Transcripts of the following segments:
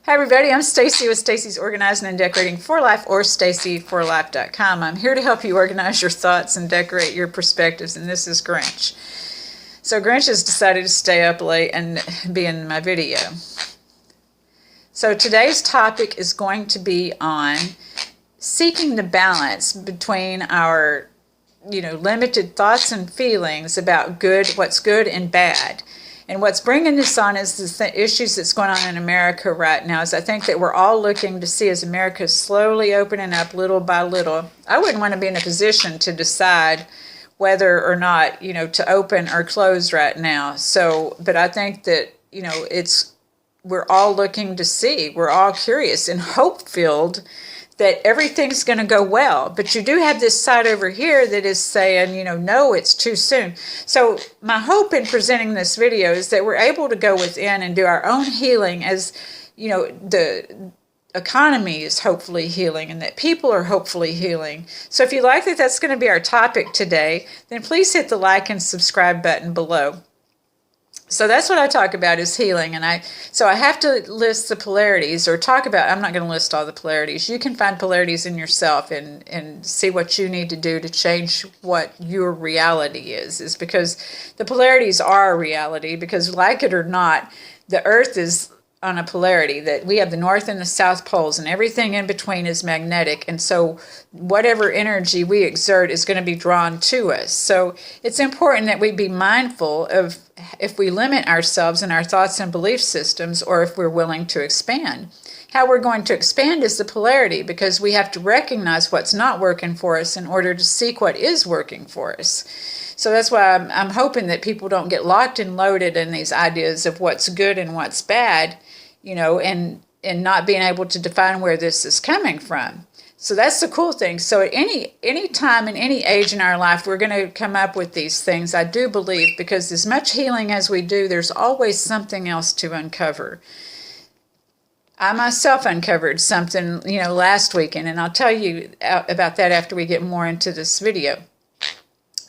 Hi everybody, I'm Stacy with Stacy's Organizing and Decorating for Life, or stacyforlife.com. I'm here to help you organize your thoughts and decorate your perspectives, and this is Grinch. So Grinch has decided to stay up late and be in my video. So today's topic is going to be on seeking the balance between our limited thoughts and feelings about what's good and bad. And what's bringing this on is the issues that's going on in America right now. Is I think that we're all looking to see, as America is slowly opening up little by little. I wouldn't want to be in a position to decide whether or not, to open or close right now. So, but I think that, we're all looking to see. We're all curious and hope-filled that everything's going to go well. But you do have this side over here that is saying, no, it's too soon. So my hope in presenting this video is that we're able to go within and do our own healing, as, the economy is hopefully healing and that people are hopefully healing. So if you like that that's going to be our topic today, then please hit the like and subscribe button below. So that's what I talk about, is healing. And I have to list the polarities, or talk about, I'm not going to list all the polarities. You can find polarities in yourself and see what you need to do to change what your reality is because the polarities are a reality, because like it or not, the earth is on a polarity, that we have the north and the south poles, and everything in between is magnetic. And so whatever energy we exert is going to be drawn to us. So it's important that we be mindful of if we limit ourselves in our thoughts and belief systems, or if we're willing to expand. How we're going to expand is the polarity, because we have to recognize what's not working for us in order to seek what is working for us. So that's why I'm hoping that people don't get locked and loaded in these ideas of what's good and what's bad, and not being able to define where this is coming from. So that's the cool thing. So at any time in any age in our life, we're going to come up with these things, I do believe, because as much healing as we do, there's always something else to uncover. I myself uncovered something, last weekend, and I'll tell you about that after we get more into this video.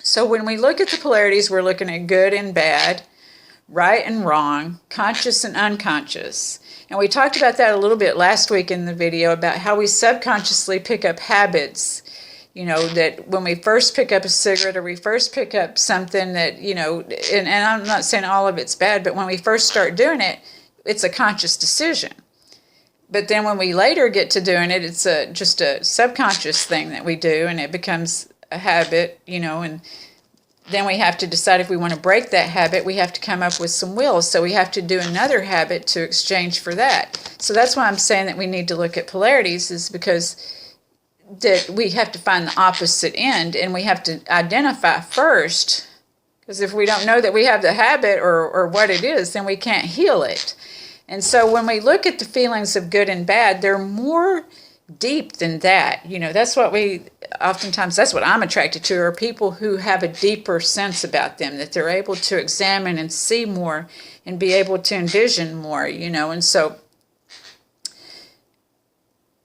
So when we look at the polarities, we're looking at good and bad, right and wrong, conscious and unconscious. And we talked about that a little bit last week in the video, about how we subconsciously pick up habits, that when we first pick up a cigarette, or we first pick up something that, and I'm not saying all of it's bad, but when we first start doing it, it's a conscious decision. But then when we later get to doing it, it's just a subconscious thing that we do, and it becomes a habit, and then we have to decide if we want to break that habit. We have to come up with some will. So we have to do another habit to exchange for that. So that's why I'm saying that we need to look at polarities, is because that we have to find the opposite end, and we have to identify first. Because if we don't know that we have the habit or what it is, then we can't heal it. And so when we look at the feelings of good and bad, they're more deep than that. That's what oftentimes that's what I'm attracted to, are people who have a deeper sense about them, that they're able to examine and see more and be able to envision more, and so,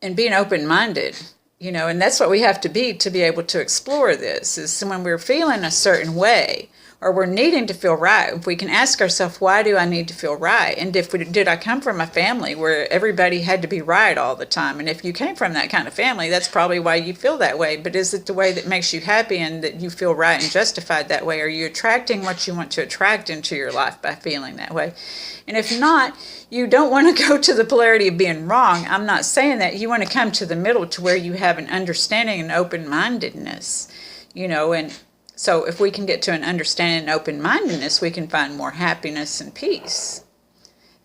and being open-minded, and that's what we have to be able to explore this, is when we're feeling a certain way, or we're needing to feel right, if we can ask ourselves, why do I need to feel right? And did I come from a family where everybody had to be right all the time? And if you came from that kind of family, that's probably why you feel that way. But is it the way that makes you happy and that you feel right and justified that way? Are you attracting what you want to attract into your life by feeling that way? And if not, you don't want to go to the polarity of being wrong. I'm not saying that. You want to come to the middle, to where you have an understanding and open-mindedness, and so if we can get to an understanding and open-mindedness, we can find more happiness and peace,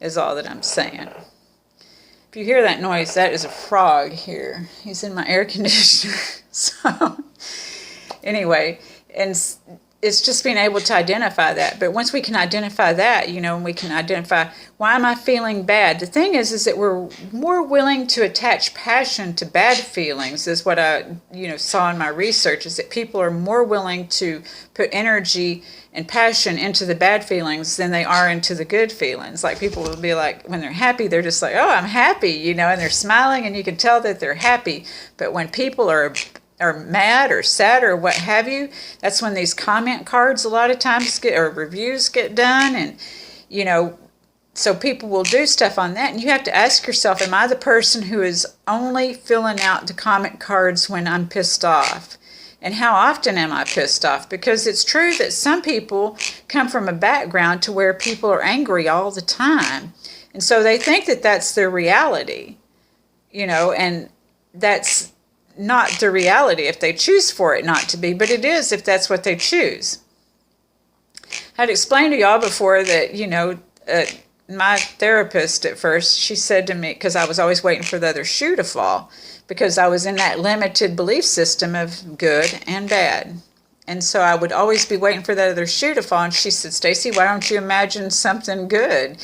is all that I'm saying. If you hear that noise, that is a frog here. He's in my air conditioner. So anyway, and it's just being able to identify that. But once we can identify that, and we can identify, why am I feeling bad? The thing is that we're more willing to attach passion to bad feelings, is what I, saw in my research, is that people are more willing to put energy and passion into the bad feelings than they are into the good feelings. Like, people will be like, when they're happy, they're just like, oh, I'm happy, and they're smiling, and you can tell that they're happy. But when people are mad or sad or what have you, that's when these comment cards a lot of times or reviews get done, and so people will do stuff on that, and you have to ask yourself, am I the person who is only filling out the comment cards when I'm pissed off? And how often am I pissed off? Because it's true that some people come from a background to where people are angry all the time. And so they think that that's their reality, and that's not the reality if they choose for it not to be, but it is if that's what they choose. I'd explained to y'all before that, my therapist at first, she said to me, because I was always waiting for the other shoe to fall, because I was in that limited belief system of good and bad. And so I would always be waiting for that other shoe to fall. And she said, Stacy, why don't you imagine something good?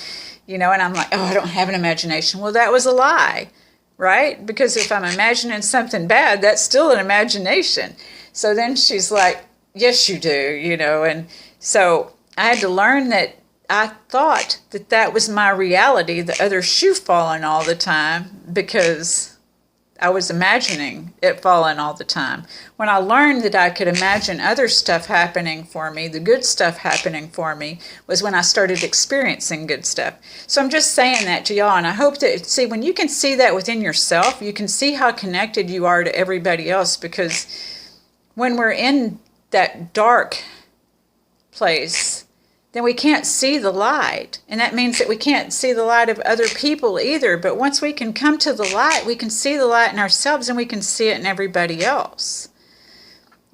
And I'm like, oh, I don't have an imagination. Well, that was a lie, right? Because if I'm imagining something bad, that's still an imagination. So then she's like, yes, you do, And so I had to learn that I thought that that was my reality, the other shoe falling all the time, because I was imagining it falling all the time. When I learned that I could imagine other stuff happening for me, the good stuff happening for me, was when I started experiencing good stuff. So I'm just saying that to y'all, and I hope that, see, when you can see that within yourself, you can see how connected you are to everybody else, because when we're in that dark place, then we can't see the light. And that means that we can't see the light of other people either. But once we can come to the light, we can see the light in ourselves, and we can see it in everybody else.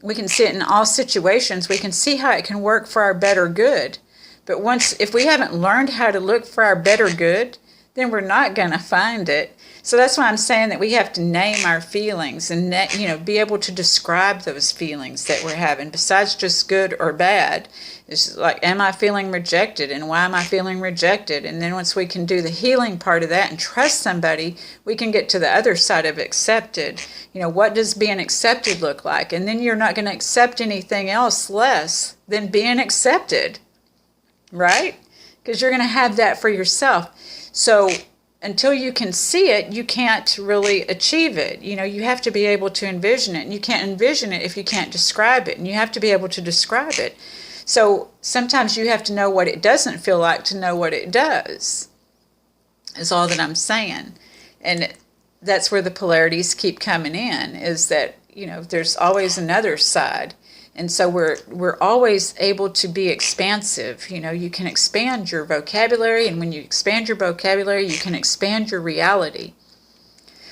We can see it in all situations. We can see how it can work for our better good. But if we haven't learned how to look for our better good, then we're not going to find it. So that's why I'm saying that we have to name our feelings and, be able to describe those feelings that we're having, besides just good or bad. It's like, am I feeling rejected, and why am I feeling rejected? And then once we can do the healing part of that and trust somebody, we can get to the other side of accepted. What does being accepted look like? And then you're not going to accept anything else less than being accepted, right? Because you're going to have that for yourself. So until you can see it, you can't really achieve it. You have to be able to envision it, and you can't envision it if you can't describe it, and you have to be able to describe it. So sometimes you have to know what it doesn't feel like to know what it does, is all that I'm saying. And that's where the polarities keep coming in, is that, there's always another side. And so we're always able to be expansive. You can expand your vocabulary, and when you expand your vocabulary, you can expand your reality.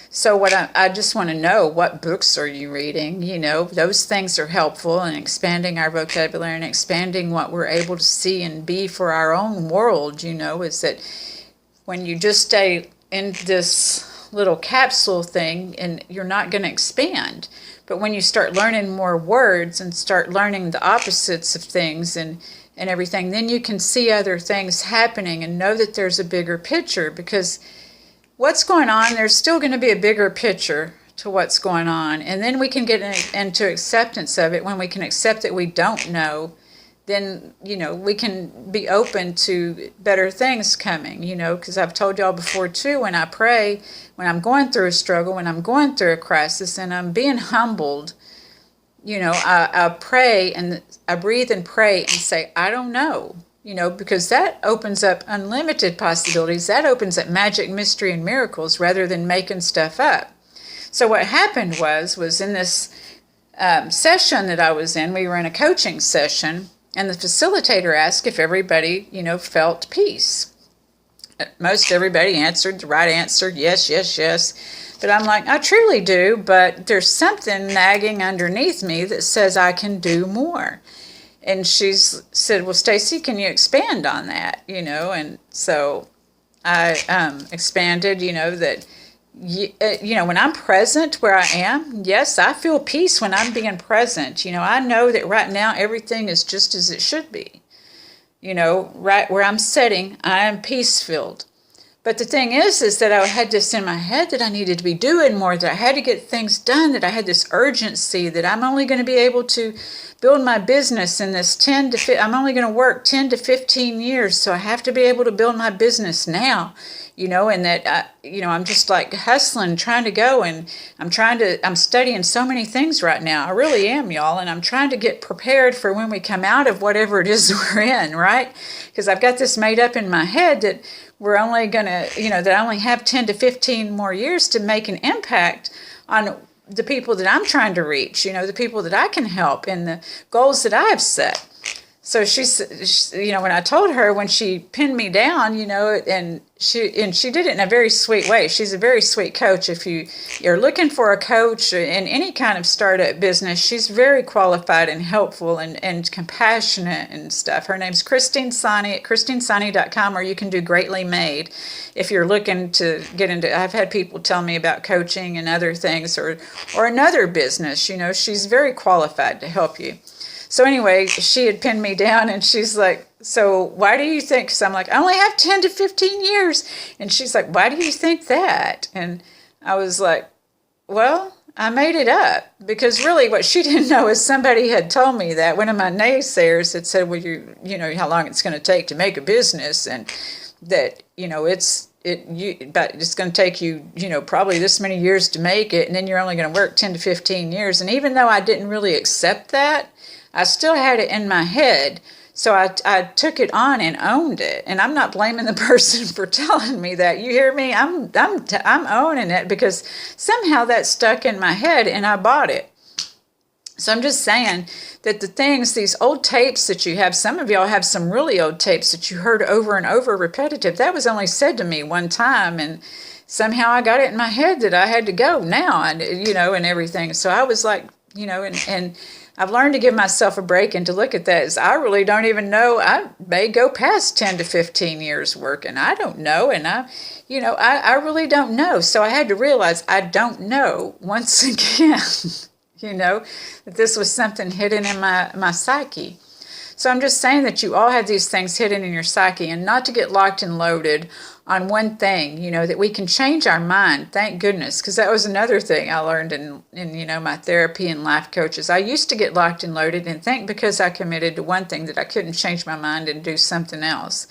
So I just want to know, what books are you reading? Those things are helpful in expanding our vocabulary and expanding what we're able to see and be for our own world, is that when you just stay in this little capsule thing, and you're not going to expand. But when you start learning more words and start learning the opposites of things and everything, then you can see other things happening and know that there's a bigger picture, because what's going on, there's still going to be a bigger picture to what's going on. And then we can get into acceptance of it. When we can accept that we don't know, then, we can be open to better things coming, because I've told y'all before too, when I pray, when I'm going through a struggle, when I'm going through a crisis, and I'm being humbled, I pray, and I breathe and pray and say, I don't know, because that opens up unlimited possibilities. That opens up magic, mystery, and miracles, rather than making stuff up. So what happened was in this session that I was in, we were in a coaching session, and the facilitator asked if everybody, felt peace. Most everybody answered the right answer, yes, yes, yes. But I'm like, I truly do, but there's something nagging underneath me that says I can do more. And she said, well, Stacy, can you expand on that? And so I expanded, that, when I'm present where I am, yes, I feel peace when I'm being present. I know that right now everything is just as it should be. Right where I'm sitting, I am peace-filled. But the thing is that I had this in my head that I needed to be doing more, that I had to get things done, that I had this urgency, that I'm only going to be able to build my business in this I'm only going to work 10 to 15 years, so I have to be able to build my business now. and that, I'm just like hustling, trying to go, and I'm studying so many things right now. I really am, y'all, and I'm trying to get prepared for when we come out of whatever it is we're in, right? Because I've got this made up in my head that we're only going to, that I only have 10 to 15 more years to make an impact on the people that I'm trying to reach, the people that I can help and the goals that I have set. So she's, when I told her, when she pinned me down, and she did it in a very sweet way. She's a very sweet coach. If you're looking for a coach in any kind of startup business, she's very qualified and helpful and compassionate and stuff. Her name's Christine Sani at christinesani.com, or you can do Greatly Made if you're looking to get into. I've had people tell me about coaching and other things, or another business. She's very qualified to help you. So anyway, she had pinned me down, and she's like, so why do you think? So I'm like, I only have 10 to 15 years. And she's like, why do you think that? And I was like, well, I made it up. Because really what she didn't know is somebody had told me that. One of my naysayers had said, well, you know how long it's going to take to make a business, and that, but it's going to take you, probably this many years to make it, and then you're only going to work 10 to 15 years. And even though I didn't really accept that, I still had it in my head, so I took it on and owned it. And I'm not blaming the person for telling me that. You hear me? I'm owning it, because somehow that stuck in my head and I bought it. So I'm just saying that the things, these old tapes that you have, some of y'all have some really old tapes that you heard over and over repetitive. That was only said to me one time, and somehow I got it in my head that I had to go now, and everything. So I was like, and I've learned to give myself a break and to look at that as I really don't even know. I may go past 10 to 15 years working. I don't know. And I really don't know. So I had to realize I don't know once again, that this was something hidden in my psyche. So I'm just saying that you all have these things hidden in your psyche, and not to get locked and loaded on one thing, that we can change our mind. Thank goodness, because that was another thing I learned in my therapy and life coaches. I used to get locked and loaded and think because I committed to one thing that I couldn't change my mind and do something else.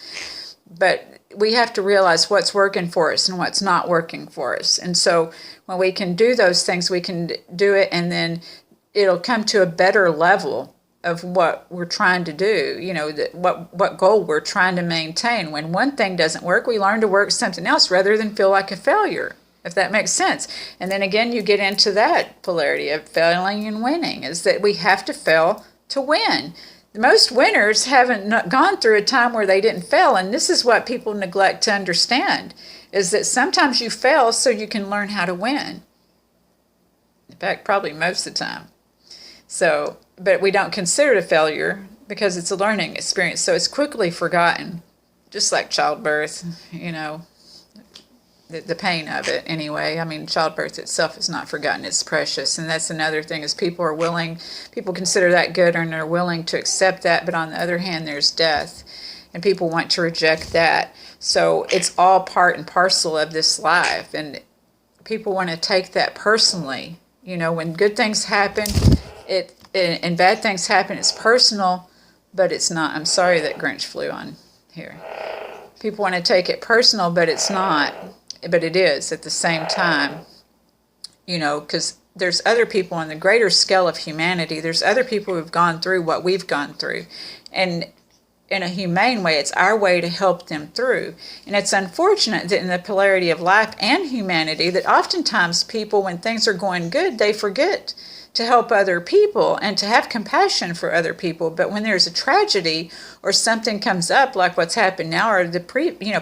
But we have to realize what's working for us and what's not working for us. And so when we can do those things, we can do it, and then it'll come to a better level of what we're trying to do, what goal we're trying to maintain. When one thing doesn't work, we learn to work something else rather than feel like a failure, if that makes sense. And then again, you get into that polarity of failing and winning, is that we have to fail to win. Most winners haven't gone through a time where they didn't fail, and this is what people neglect to understand, is that sometimes you fail so you can learn how to win. In fact, probably most of the time. So, but we don't consider it a failure because it's a learning experience. So it's quickly forgotten, just like childbirth, the pain of it anyway. I mean, childbirth itself is not forgotten. It's precious. And that's another thing, is people consider that good and are willing to accept that. But on the other hand, there's death, and people want to reject that. So it's all part and parcel of this life. And people want to take that personally. When good things happen, and bad things happen, it's personal, but it's not. I'm sorry that Grinch flew on here. People want to take it personal, but it's not. But it is at the same time, because there's other people on the greater scale of humanity. There's other people who've gone through what we've gone through. And in a humane way, it's our way to help them through. And it's unfortunate that in the polarity of life and humanity, that oftentimes people, when things are going good, they forget to help other people and to have compassion for other people. But when there's a tragedy or something comes up, like what's happened now, or the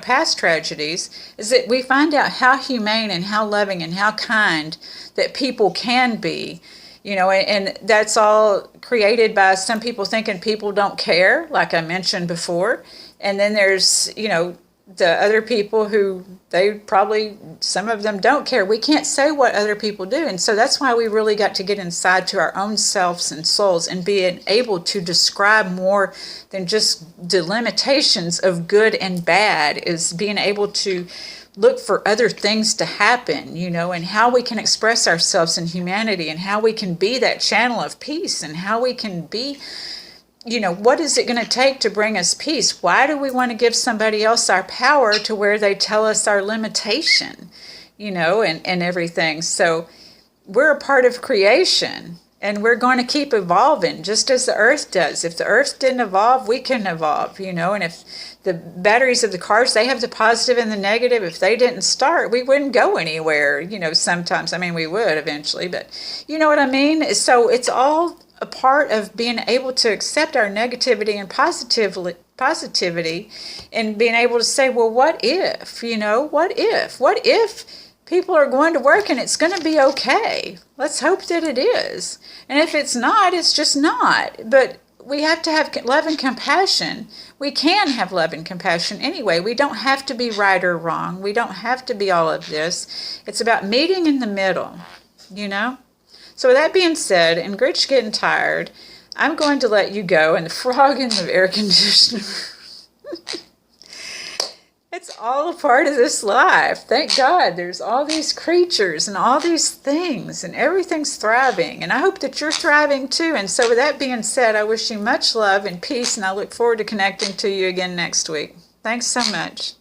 past tragedies, is that we find out how humane and how loving and how kind that people can be. And that's all created by some people thinking people don't care, like I mentioned before. And then there's, the other people who some of them don't care. We can't say what other people do. And so that's why we really got to get inside to our own selves and souls and be able to describe more than just the limitations of good and bad, is being able to look for other things to happen, and how we can express ourselves in humanity, and how we can be that channel of peace, and how we can be what is it going to take to bring us peace? Why do we want to give somebody else our power to where they tell us our limitation, and everything? So we're a part of creation, and we're going to keep evolving just as the earth does. If the earth didn't evolve, we couldn't evolve, and if the batteries of the cars, they have the positive and the negative. If they didn't start, we wouldn't go anywhere, sometimes. I mean, we would eventually, but you know what I mean? So it's all a part of being able to accept our negativity and positivity and being able to say, well, what if, what if people are going to work and it's going to be okay? Let's hope that it is. And if it's not, it's just not. But we have to have love and compassion. We can have love and compassion anyway. We don't have to be right or wrong. We don't have to be all of this. It's about meeting in the middle, So with that being said, and Grinch getting tired, I'm going to let you go. And the frog in the air conditioner. It's all a part of this life. Thank God there's all these creatures and all these things, and everything's thriving. And I hope that you're thriving too. And so with that being said, I wish you much love and peace, and I look forward to connecting to you again next week. Thanks so much.